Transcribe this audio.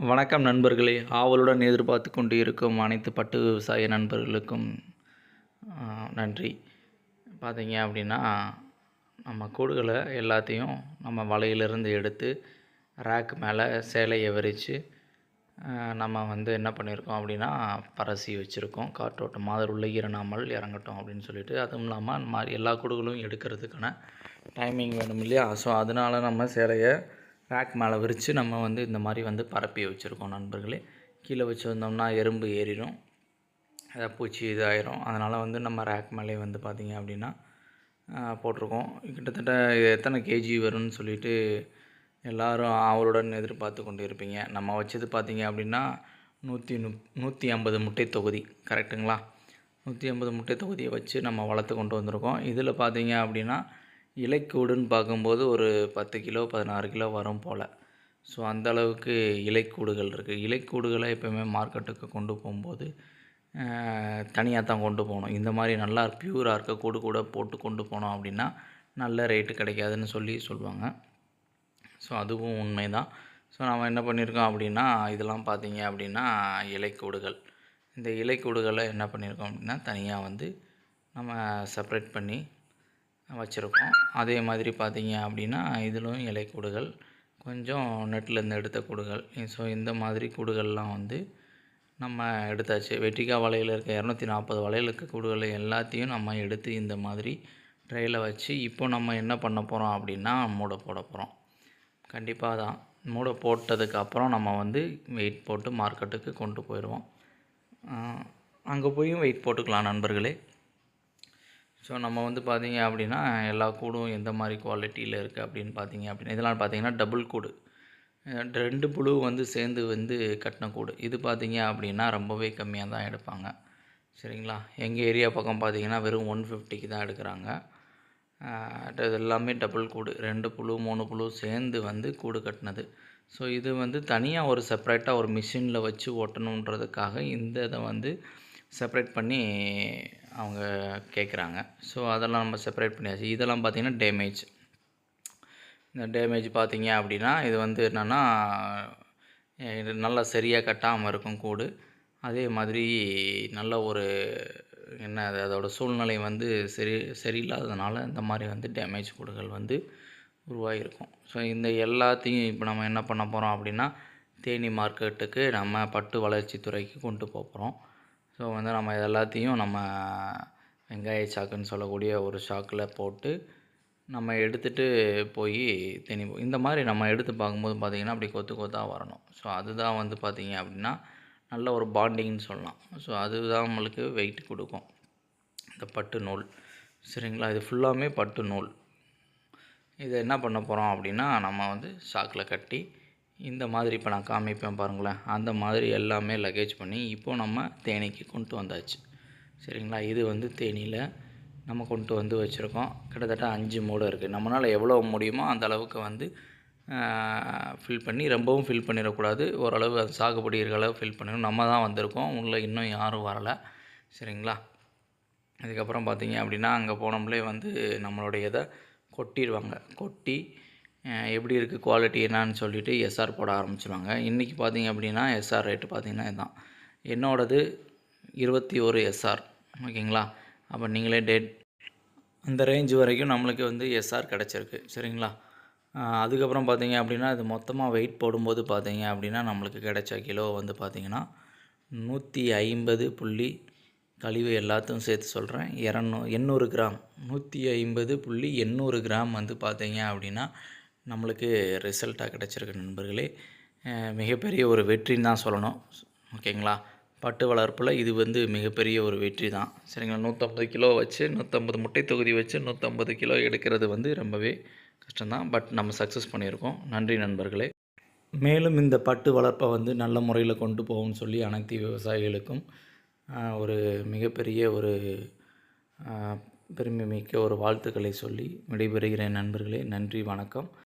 வணக்கம் நண்பர்களே! ஆவலுடன் எதிர்பார்த்து கொண்டு இருக்கும் அனைத்து பட்டு விவசாய நண்பர்களுக்கும் நன்றி. பார்த்தீங்க அப்படின்னா, நம்ம கூடுகள எல்லாத்தையும் நம்ம வலையிலிருந்து எடுத்து ரேக் மேலே சேலைய விரித்து நம்ம என்ன பண்ணியிருக்கோம் அப்படின்னா, பரசி வச்சுருக்கோம். காற்றோட்டமா அதில் உள்ள ஈரநாமல் இறங்கட்டும் அப்படின்னு சொல்லிட்டு. அதுவும் இல்லாமல் அந்த மாதிரி எல்லா கூடுகளும் எடுக்கிறதுக்கான டைமிங் வேணும் இல்லையா? ஸோ அதனால நம்ம சேலைய ரேக் மேலே விரித்து நம்ம இந்த மாதிரி பரப்பி வச்சுருக்கோம் நண்பர்களே. கீழே வச்சுருந்தோம்னா எறும்பு ஏறிடும், பூச்சி இதாயிரும். அதனால் நம்ம ரேக் மேலே பார்த்திங்க அப்படின்னா போட்டிருக்கோம். கிட்டத்தட்ட எத்தனை கேஜி வரும்னு சொல்லிட்டு எல்லோரும் ஆவலுடன் எதிர்பார்த்து கொண்டு இருப்பீங்க. நம்ம வச்சது பார்த்திங்க அப்படின்னா 150 முட்டை தொகுதி, கரெக்டுங்களா? 150 முட்டை தொகுதியை வச்சு நம்ம வளர்த்து கொண்டு வந்திருக்கோம். இதில் பார்த்திங்க அப்படின்னா இலைக்கூடுன்னு பார்க்கும்போது ஒரு 10 கிலோ 16 கிலோ வரும் போல். ஸோ அந்தளவுக்கு இலைக்கூடுகள் இருக்குது. இலைக்கூடுகளை எப்போயுமே மார்க்கெட்டுக்கு கொண்டு போகும்போது தனியாக தான் கொண்டு போகணும். இந்த மாதிரி நல்லா பியூராக இருக்க கூடு கூட போட்டு கொண்டு போனோம் அப்படின்னா நல்ல ரேட்டு கிடைக்காதுன்னு சொல்லுவாங்க. ஸோ அதுவும் உண்மை தான். ஸோ நம்ம என்ன பண்ணியிருக்கோம் அப்படின்னா, இதெல்லாம் பார்த்திங்க அப்படின்னா இலைக்கூடுகள். இந்த இலைக்கூடுகளை என்ன பண்ணியிருக்கோம் அப்படின்னா தனியாக நம்ம செப்பரேட் பண்ணி வச்சுருக்கோம். அதே மாதிரி பார்த்திங்க அப்படின்னா இதிலும் இலைக்கூடுகள், கொஞ்சம் நெட்லேருந்து எடுத்த கூடுகள். ஸோ இந்த மாதிரி கூடுகள்லாம் நம்ம எடுத்தாச்சு. வெட்டிக்கா வலையில் இருக்க 240 வலையில் இருக்க கூடுகளை எல்லாத்தையும் நம்ம எடுத்து இந்த மாதிரி ட்ரேயில் வச்சு இப்போ நம்ம என்ன பண்ண போகிறோம் அப்படின்னா மூட போட போகிறோம். கண்டிப்பாக தான் மூட போட்டதுக்கப்புறம் நம்ம வெயிட் போட்டு மார்க்கெட்டுக்கு கொண்டு போயிடுவோம். அங்கே போயும் வெயிட் போட்டுக்கலாம் நண்பர்களே. ஸோ நம்ம பார்த்திங்க அப்படின்னா எல்லா கூடும் எந்த மாதிரி குவாலிட்டியில் இருக்குது அப்படின்னு பார்த்திங்க அப்படின்னா, இதெல்லாம் பார்த்திங்கன்னா டபுள் கூடு, 2 புழு சேர்ந்து கட்டின கூடு. இது பார்த்திங்க அப்படின்னா ரொம்பவே கம்மியாக தான் எடுப்பாங்க, சரிங்களா? எங்கள் ஏரியா பக்கம் பார்த்திங்கன்னா வெறும் 150க்கு தான் எடுக்கிறாங்க. இது எல்லாமே டபுள் கூடு, 2 புழு 3 புழு சேர்ந்து கூடு கட்டினது. ஸோ இது தனியாக ஒரு செப்பரேட்டாக ஒரு மிஷினில் வச்சு ஓட்டணுன்றதுக்காக இந்த இதை செப்பரேட் பண்ணி அவங்க கேட்குறாங்க. ஸோ அதெல்லாம் நம்ம செப்பரேட் பண்ணியாச்சு. இதெல்லாம் பார்த்திங்கன்னா டேமேஜ். இந்த டேமேஜ் பார்த்திங்க அப்படின்னா இது என்னென்னா இது நல்லா சரியாக கட்டாமல் இருக்கும் கூடு. அதே மாதிரி நல்ல ஒரு அதோடய சூழ்நிலை சரியில்லாததுனால இந்த மாதிரி டேமேஜ் கூடுகள் உருவாகியிருக்கும். ஸோ இந்த எல்லாத்தையும் இப்போ நம்ம என்ன பண்ண போகிறோம் அப்படின்னா தேனி மார்க்கெட்டுக்கு நம்ம பட்டு வளர்ச்சித்துறைக்கு கொண்டு போகிறோம். ஸோ நம்ம எல்லாத்தையும் நம்ம வெங்காய சாக்குன்னு சொல்லக்கூடிய ஒரு சாக்கில் போட்டு நம்ம எடுத்துகிட்டு போய் இந்த மாதிரி நம்ம எடுத்து பார்க்கும்போது பார்த்திங்கன்னா அப்படி கொத்து கொத்தாக வரணும். ஸோ அதுதான் பார்த்திங்க அப்படின்னா நல்ல ஒரு பாண்டிங்னு சொல்லலாம். ஸோ அதுதான் நம்மளுக்கு வெயிட் கொடுக்கும் இந்த பட்டு நூல், சரிங்களா? இது ஃபுல்லாமே பட்டு நூல். இதை என்ன பண்ண போகிறோம் அப்படின்னா நம்ம சாக்கில் கட்டி இந்த மாதிரி இப்போ நான் காமிப்பேன் பாருங்களேன், அந்த மாதிரி எல்லாமே லக்கேஜ் பண்ணி இப்போது நம்ம தேனிக்கு கொண்டு வந்தாச்சு, சரிங்களா? இது தேனியில் நம்ம கொண்டு வச்சுருக்கோம். கிட்டத்தட்ட 5 மூடை இருக்குது. நம்மளால் எவ்வளோ முடியுமோ அந்த அளவுக்கு ஃபில் பண்ணி, ரொம்பவும் ஃபில் பண்ணிடக்கூடாது. ஓரளவு அது சாகுபடி இருக்கிற அளவு ஃபில் பண்ணிடணும். நம்ம தான் வந்திருக்கோம், உள்ளே இன்னும் யாரும் வரலை, சரிங்களா? அதுக்கப்புறம் பார்த்திங்க அப்படின்னா அங்கே போனோம்லே நம்மளுடைய இதை கொட்டிடுவாங்க. கொட்டி எப்படி இருக்குது குவாலிட்டி என்னான்னு சொல்லிவிட்டு எஸ்ஆர் போட ஆரம்பிச்சிடுவாங்க. இன்றைக்கி பார்த்திங்க அப்படின்னா எஸ்ஆர் ரேட்டு பார்த்திங்கன்னா இதுதான். என்னோடது 21 எஸ்ஆர், ஓகேங்களா? அப்போ நீங்களே அந்த ரேஞ்சு வரைக்கும் நம்மளுக்கு எஸ்ஆர் கிடச்சிருக்கு, சரிங்களா? அதுக்கப்புறம் பார்த்திங்க அப்படின்னா இது மொத்தமாக வெயிட் போடும்போது பார்த்திங்க அப்படின்னா நம்மளுக்கு கிடைச்ச கிலோ பார்த்திங்கன்னா 150 புள்ளி கழிவு எல்லாத்தையும் சேர்த்து சொல்கிறேன் 800 கிராம், 150.800 கிராம் பார்த்திங்க அப்படின்னா நம்மளுக்கு ரிசல்ட்டாக கிடச்சிருக்கு நண்பர்களே. மிகப்பெரிய ஒரு வெற்றின்னு தான் சொல்லணும், ஓகேங்களா? பட்டு வளர்ப்பில் இது மிகப்பெரிய ஒரு வெற்றி தான், சரிங்களா? 150 கிலோ வச்சு 150 முட்டை தொகுதி வச்சு 150 கிலோ எடுக்கிறது ரொம்பவே கஷ்டம்தான். பட் நம்ம சக்ஸஸ் பண்ணியிருக்கோம். நன்றி நண்பர்களே. மேலும் இந்த பட்டு வளர்ப்பை நல்ல முறையில் கொண்டு போகும்னு சொல்லி அனைத்து விவசாயிகளுக்கும் ஒரு மிகப்பெரிய ஒரு பெருமைமிக்க ஒரு வாழ்த்துக்களை சொல்லி விடைபெறுகிறேன் நண்பர்களே. நன்றி, வணக்கம்.